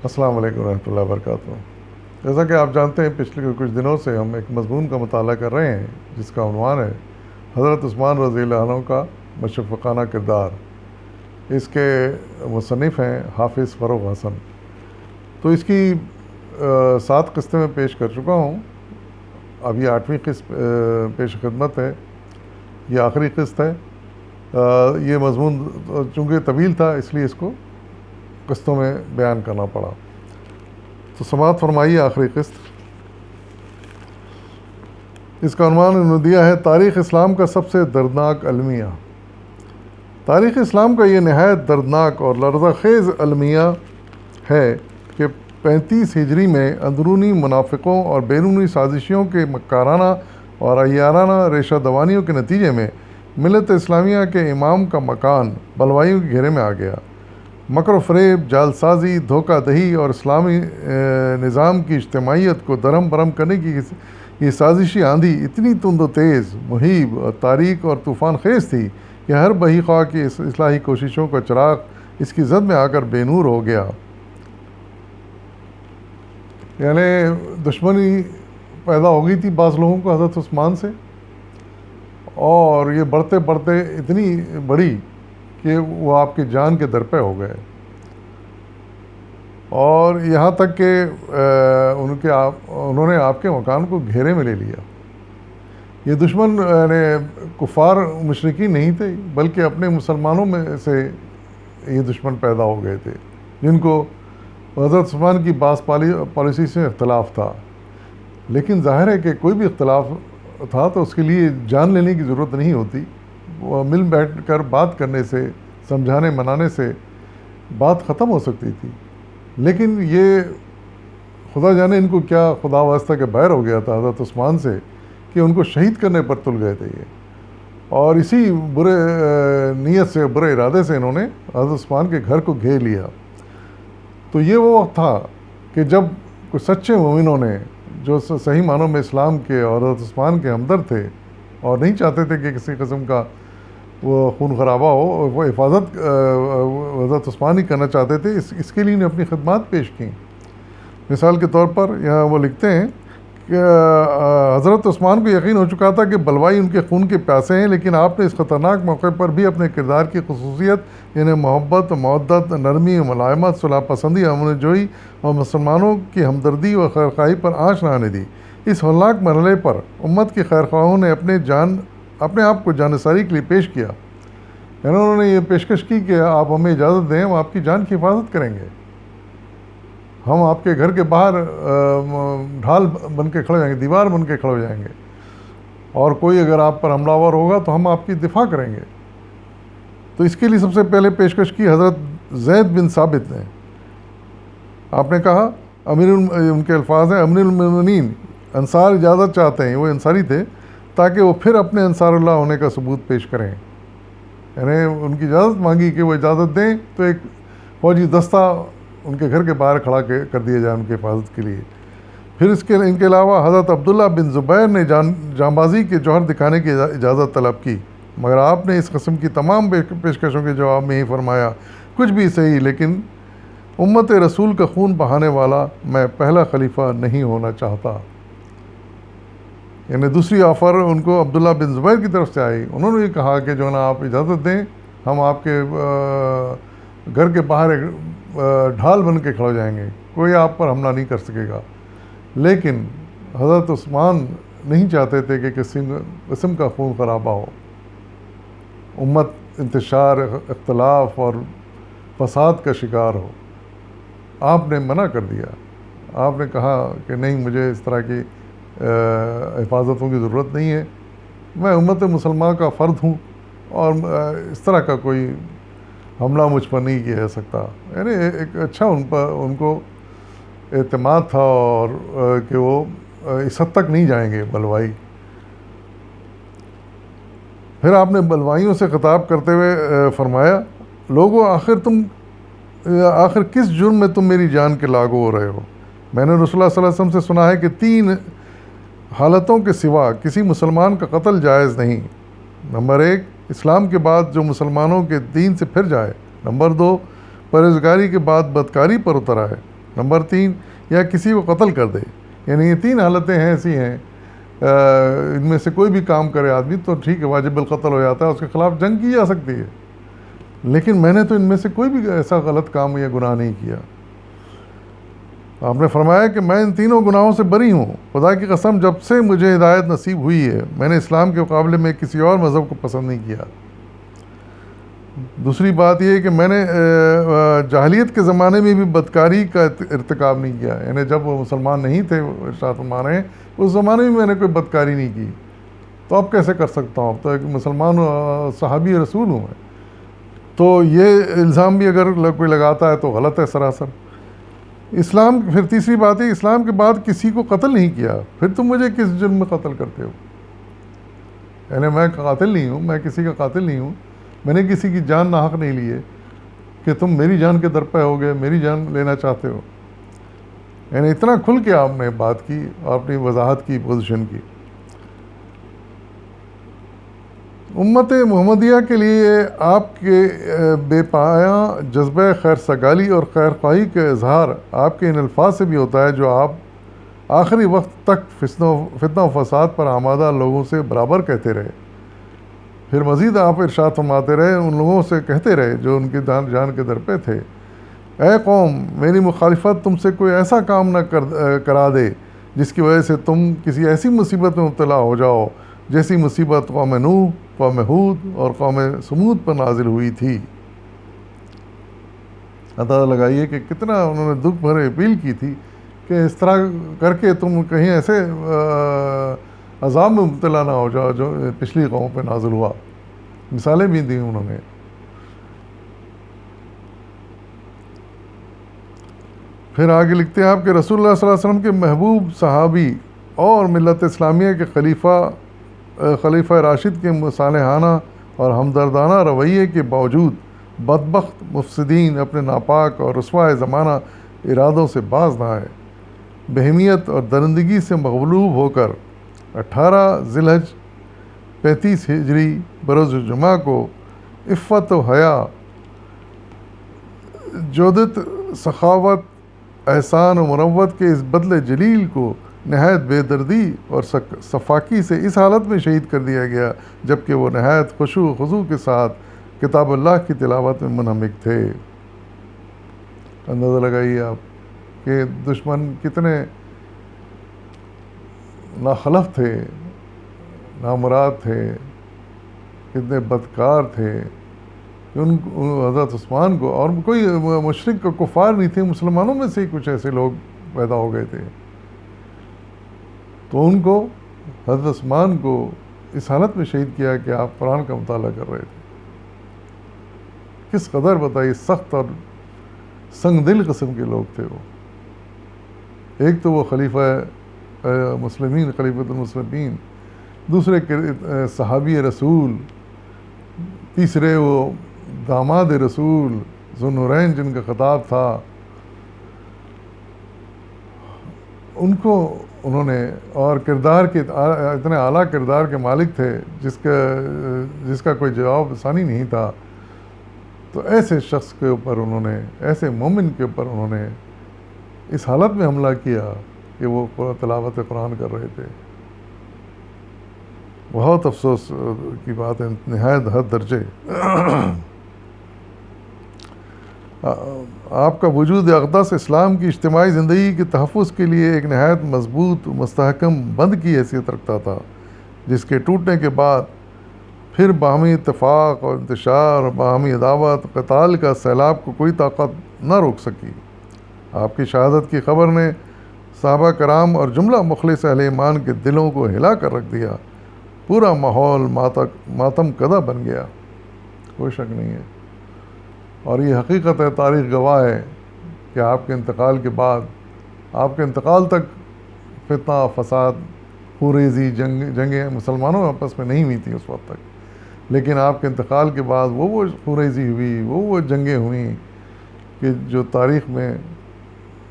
السلام علیکم ورحمۃ اللہ وبرکاتہ۔ جیسا کہ آپ جانتے ہیں پچھلے کچھ دنوں سے ہم ایک مضمون کا مطالعہ کر رہے ہیں جس کا عنوان ہے حضرت عثمان رضی اللہ عنہ کا مشفقانہ کردار۔ اس کے مصنف ہیں حافظ فروغ حسن۔ تو اس کی 7 قسطیں میں پیش کر چکا ہوں، اب یہ 8ویں قسط پیش خدمت ہے، یہ آخری قسط ہے۔ یہ مضمون چونکہ طویل تھا اس لیے اس کو قسطوں میں بیان کرنا پڑا۔ تو سماعت فرمائیے آخری قسط۔ اس کا عنوان انہوں نے دیا ہے تاریخ اسلام کا سب سے دردناک المیہ۔ تاریخ اسلام کا یہ نہایت دردناک اور لرزہ خیز المیہ ہے کہ 35 ہجری میں اندرونی منافقوں اور بیرونی سازشیوں کے مکارانہ اور عیارانہ ریشہ دوانیوں کے نتیجے میں ملت اسلامیہ کے امام کا مکان بلوائیوں کے گھیرے میں آ گیا۔ مکر و فریب، جال سازی، دھوکہ دہی اور اسلامی نظام کی اجتماعیت کو درہم برہم کرنے کی یہ سازشی آندھی اتنی تند و تیز، مہیب اور تاریک اور طوفان خیز تھی کہ ہر بہی خواہ کی اصلاحی کوششوں کا چراغ اس کی زد میں آ کر بے نور ہو گیا۔ یعنی دشمنی پیدا ہو گئی تھی بعض لوگوں کو حضرت عثمان سے، اور یہ بڑھتے بڑھتے اتنی بڑی کہ وہ آپ کی جان کے در پہ ہو گئے، اور یہاں تک کہ انہوں نے آپ کے مکان کو گھیرے میں لے لیا۔ یہ دشمن یعنی کفار مشرکین نہیں تھے، بلکہ اپنے مسلمانوں میں سے یہ دشمن پیدا ہو گئے تھے جن کو حضرت عثمان کی بعض پالیسی سے اختلاف تھا۔ لیکن ظاہر ہے کہ کوئی بھی اختلاف تھا تو اس کے لیے جان لینے کی ضرورت نہیں ہوتی، وہ مل بیٹھ کر بات کرنے سے، سمجھانے منانے سے بات ختم ہو سکتی تھی۔ لیکن یہ خدا جانے ان کو کیا خدا واسطہ کے باہر ہو گیا تھا حضرت عثمان سے کہ ان کو شہید کرنے پر تل گئے تھے یہ، اور اسی برے نیت سے، برے ارادے سے انہوں نے حضرت عثمان کے گھر کو گھیر لیا۔ تو یہ وہ وقت تھا کہ جب کچھ سچے مومنوں نے، جو صحیح معنوں میں اسلام کے اور حضرت عثمان کے ہمدرد تھے اور نہیں چاہتے تھے کہ کسی قسم کا وہ خون خرابہ ہو، وہ حفاظت حضرت عثمان ہی کرنا چاہتے تھے، اس کے لیے انہیں اپنی خدمات پیش کیں۔ مثال کے طور پر یہاں وہ لکھتے ہیں کہ حضرت عثمان کو یقین ہو چکا تھا کہ بلوائی ان کے خون کے پیاسے ہیں، لیکن آپ نے اس خطرناک موقع پر بھی اپنے کردار کی خصوصیت یعنی محبت، مودت، نرمی، ملائمت، صلح پسندی، امن جوئی اور مسلمانوں کی ہمدردی اور خیرخواہی پر آنچ نہ آنے دی۔ اس ہولناک مرحلے پر امت کے خیرخواہوں نے اپنے آپ کو جانثاری کے لیے پیش کیا، یعنی انہوں نے یہ پیشکش کی کہ آپ ہمیں اجازت دیں، ہم آپ کی جان کی حفاظت کریں گے، ہم آپ کے گھر کے باہر ڈھال بن کے کھڑے ہو جائیں گے، دیوار بن کے کھڑے ہو جائیں گے، اور کوئی اگر آپ پر حملہ آور ہوگا تو ہم آپ کی دفاع کریں گے۔ تو اس کے لیے سب سے پہلے پیشکش کی حضرت زید بن ثابت نے۔ آپ نے کہا ان کے الفاظ ہیں، امیر المومنین انصار اجازت چاہتے ہیں، وہ انصاری تھے، تاکہ وہ پھر اپنے انصار اللہ ہونے کا ثبوت پیش کریں۔ یعنی ان کی اجازت مانگی کہ وہ اجازت دیں تو ایک فوجی دستہ ان کے گھر کے باہر کھڑا کر دیا جائے ان کی حفاظت کے لیے۔ پھر ان کے علاوہ حضرت عبداللہ بن زبیر نے جانبازی کے جوہر دکھانے کی اجازت طلب کی، مگر آپ نے اس قسم کی تمام پیشکشوں کے جواب میں ہی فرمایا، کچھ بھی صحیح، لیکن امت رسول کا خون بہانے والا میں پہلا خلیفہ نہیں ہونا چاہتا۔ یعنی دوسری آفر ان کو عبداللہ بن زبیر کی طرف سے آئی، انہوں نے یہ کہا کہ جو نا آپ اجازت دیں، ہم آپ کے گھر کے باہر ایک ڈھال بن کے کھڑے ہو جائیں گے، کوئی آپ پر حملہ نہیں کر سکے گا۔ لیکن حضرت عثمان نہیں چاہتے تھے کہ کسی قسم کا خون خرابہ ہو، امت انتشار، اختلاف اور فساد کا شکار ہو۔ آپ نے منع کر دیا، آپ نے کہا کہ نہیں، مجھے اس طرح کی حفاظتوں کی ضرورت نہیں ہے، میں امت مسلمہ کا فرد ہوں، اور اس طرح کا کوئی حملہ مجھ پر نہیں کیا جا سکتا۔ یعنی ایک اچھا ان کو اعتماد تھا، اور کہ وہ اس حد تک نہیں جائیں گے بلوائی۔ پھر آپ نے بلوائیوں سے خطاب کرتے ہوئے فرمایا، لوگو آخر کس جرم میں تم میری جان کے لاگو ہو رہے ہو؟ میں نے رسول اللہ صلی اللہ علیہ وسلم سے سنا ہے کہ 3 حالتوں کے سوا کسی مسلمان کا قتل جائز نہیں۔ نمبر 1، اسلام کے بعد جو مسلمانوں کے دین سے پھر جائے۔ نمبر 2، پرہیزگاری کے بعد بدکاری پر اتر آئے۔ نمبر 3 یا کسی کو قتل کر دے. یعنی یہ 3 حالتیں ہیں ایسی ہیں ان میں سے کوئی بھی کام کرے آدمی تو ٹھیک ہے واجب القتل ہو جاتا ہے, اس کے خلاف جنگ کی جا سکتی ہے. لیکن میں نے تو ان میں سے کوئی بھی ایسا غلط کام یا گناہ نہیں کیا. آپ نے فرمایا کہ میں ان تینوں گناہوں سے بری ہوں. خدا کی قسم جب سے مجھے ہدایت نصیب ہوئی ہے میں نے اسلام کے مقابلے میں کسی اور مذہب کو پسند نہیں کیا. دوسری بات یہ ہے کہ میں نے جاہلیت کے زمانے میں بھی بدکاری کا ارتکاب نہیں کیا. یعنی جب وہ مسلمان نہیں تھے ارشاد فرما رہے ہیں اس زمانے میں نے کوئی بدکاری نہیں کی, تو اب کیسے کر سکتا ہوں؟ اب تو ایک مسلمان صحابی رسول ہوں میں. تو یہ الزام بھی اگر کوئی لگاتا ہے تو غلط ہے سراسر. اسلام پھر تیسری بات ہے اسلام کے بعد کسی کو قتل نہیں کیا, پھر تم مجھے کس جرم میں قتل کرتے ہو؟ یعنی میں قاتل نہیں ہوں, میں کسی کا قاتل نہیں ہوں, میں نے کسی کی جان ناحق نہیں لی ہے کہ تم میری جان کے درپے ہو گئے, میری جان لینا چاہتے ہو. یعنی اتنا کھل کے آپ نے بات کی اور اپنی وضاحت کی پوزیشن کی. امت محمدیہ کے لیے آپ کے بے پایاں جذبہ خیر سگالی اور خیر خواہی کا اظہار آپ کے ان الفاظ سے بھی ہوتا ہے جو آپ آخری وقت تک فتنہ و فساد پر آمادہ لوگوں سے برابر کہتے رہے. پھر مزید آپ ارشاد فرماتے رہے, ان لوگوں سے کہتے رہے جو ان کی جان کے در پہ تھے, اے قوم میری مخالفت تم سے کوئی ایسا کام نہ کرا دے جس کی وجہ سے تم کسی ایسی مصیبت میں مبتلا ہو جاؤ جیسی مصیبت قوم نوح, قوم ہود اور قوم سمود پر نازل ہوئی تھی. اندازہ لگائیے کہ کتنا انہوں نے دکھ بھرے اپیل کی تھی کہ اس طرح کر کے تم کہیں ایسے عذاب میں مبتلا نہ ہو جاؤ جو پچھلی قوم پہ نازل ہوا. مثالیں بھی دیں انہوں نے. پھر آگے لکھتے ہیں آپ کہ رسول اللہ صلی اللہ علیہ وسلم کے محبوب صحابی اور ملت اسلامیہ کے خلیفہ راشد کے مصالحانہ اور ہمدردانہ رویے کے باوجود بدبخت مفسدین اپنے ناپاک اور رسوا زمانہ ارادوں سے باز نہ آئے. بہیمیت اور درندگی سے مغلوب ہو کر 18 ذی الحج 35 ہجری بروز جمعہ کو عفت و حیا, جودت, سخاوت, احسان و مروت کے اس بدلے جلیل کو نہایت بے دردی اور صفاکی سے اس حالت میں شہید کر دیا گیا جبکہ وہ نہایت خشوع و خضوع کے ساتھ کتاب اللہ کی تلاوت میں منہمک تھے. اندازہ لگائیے آپ کہ دشمن کتنے ناخلف تھے, نامراد تھے, کتنے بدکار تھے کہ حضرت عثمان کو, اور کوئی مشرک کا کفار نہیں تھے, مسلمانوں میں سے ہی کچھ ایسے لوگ پیدا ہو گئے تھے, تو ان کو حضرت عثمان کو اس حالت میں شہید کیا کہ آپ قرآن کا مطالعہ کر رہے تھے. کس قدر بتائیے سخت اور سنگ دل قسم کے لوگ تھے وہ. ایک تو وہ خلیفہ مسلمین, خلیفۃ المسلمین, دوسرے صحابی رسول, تیسرے وہ داماد رسول ذوالنورین جن کا خطاب تھا. ان کو انہوں نے, اور کردار کے اتنے اعلیٰ کردار کے مالک تھے جس کا کوئی جواب ثانی نہیں تھا. تو ایسے شخص کے اوپر انہوں نے, ایسے مومن کے اوپر انہوں نے اس حالت میں حملہ کیا کہ وہ تلاوت قرآن کر رہے تھے. بہت افسوس کی بات ہے, نہایت حد درجے. آپ کا وجود اقدس اسلام کی اجتماعی زندگی کے تحفظ کے لیے ایک نہایت مضبوط مستحکم بند کی حیثیت رکھتا تھا جس کے ٹوٹنے کے بعد پھر باہمی اتفاق اور انتشار اور باہمی عداوت قتال کا سیلاب کو کوئی طاقت نہ روک سکی. آپ کی شہادت کی خبر نے صحابہ کرام اور جملہ مخلص اہل ایمان کے دلوں کو ہلا کر رکھ دیا. پورا ماحول ماتم کدہ بن گیا, کوئی شک نہیں ہے. اور یہ حقیقت ہے, تاریخ گواہ ہے کہ آپ کے انتقال کے بعد, آپ کے انتقال تک فتنہ فساد خوریزی جنگیں مسلمانوں آپس میں نہیں ہوئی تھیں اس وقت تک, لیکن آپ کے انتقال کے بعد وہ خوریزی ہوئی, وہ جنگیں ہوئیں کہ جو تاریخ میں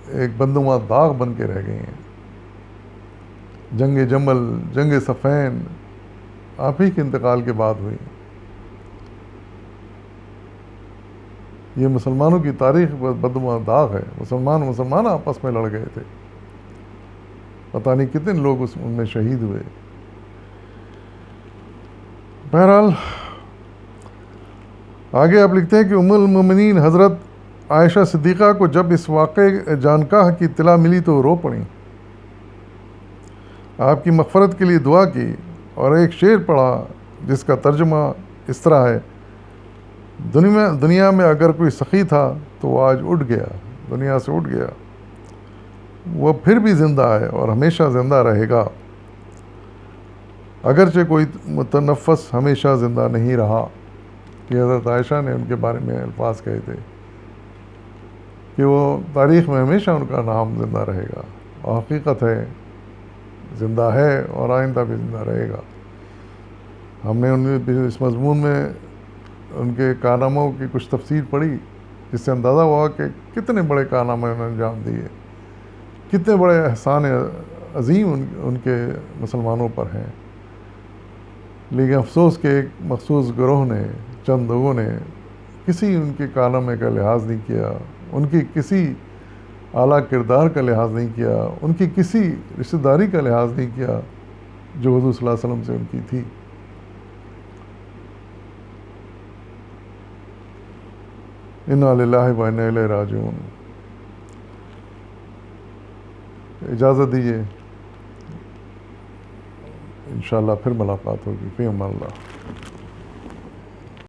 ایک بدنما داغ بن کے رہ گئی ہیں. جنگ جمل, جنگ صفین آپ ہی کے انتقال کے بعد ہوئی. یہ مسلمانوں کی تاریخ بدمع داغ ہے. مسلمان آپس میں لڑ گئے تھے, پتہ نہیں کتنے لوگ ان میں شہید ہوئے. بہرحال آگے آپ لکھتے ہیں کہ ام المومنین حضرت عائشہ صدیقہ کو جب اس واقعے جانکاہ کی اطلاع ملی تو رو پڑیں. آپ کی مغفرت کے لیے دعا کی اور ایک شعر پڑھا جس کا ترجمہ اس طرح ہے: دنیا میں اگر کوئی سخی تھا تو وہ آج اٹھ گیا, دنیا سے اٹھ گیا. وہ پھر بھی زندہ ہے اور ہمیشہ زندہ رہے گا, اگرچہ کوئی متنفس ہمیشہ زندہ نہیں رہا. یہ حضرت عائشہ نے ان کے بارے میں الفاظ کہے تھے کہ وہ تاریخ میں ہمیشہ ان کا نام زندہ رہے گا, اور حقیقت ہے زندہ ہے اور آئندہ بھی زندہ رہے گا. ہم نے اس مضمون میں ان کے کارناموں کی کچھ تفسیر پڑھی, جس سے اندازہ ہوا کہ کتنے بڑے کارنامے انہوں نے انجام دیے, کتنے بڑے احسان عظیم ان کے مسلمانوں پر ہیں. لیکن افسوس کہ ایک مخصوص گروہ نے, چند لوگوں نے کسی ان کے کارنامے کا لحاظ نہیں کیا, ان کی کسی اعلیٰ کردار کا لحاظ نہیں کیا, ان کی کسی رشتہ داری کا لحاظ نہیں کیا جو حضور صلی اللہ علیہ وسلم سے ان کی تھی. انا للہ و انا الیہ راجعون. اجازت دیجیے, انشاءاللہ پھر ملاقات ہوگی. فی امان اللہ.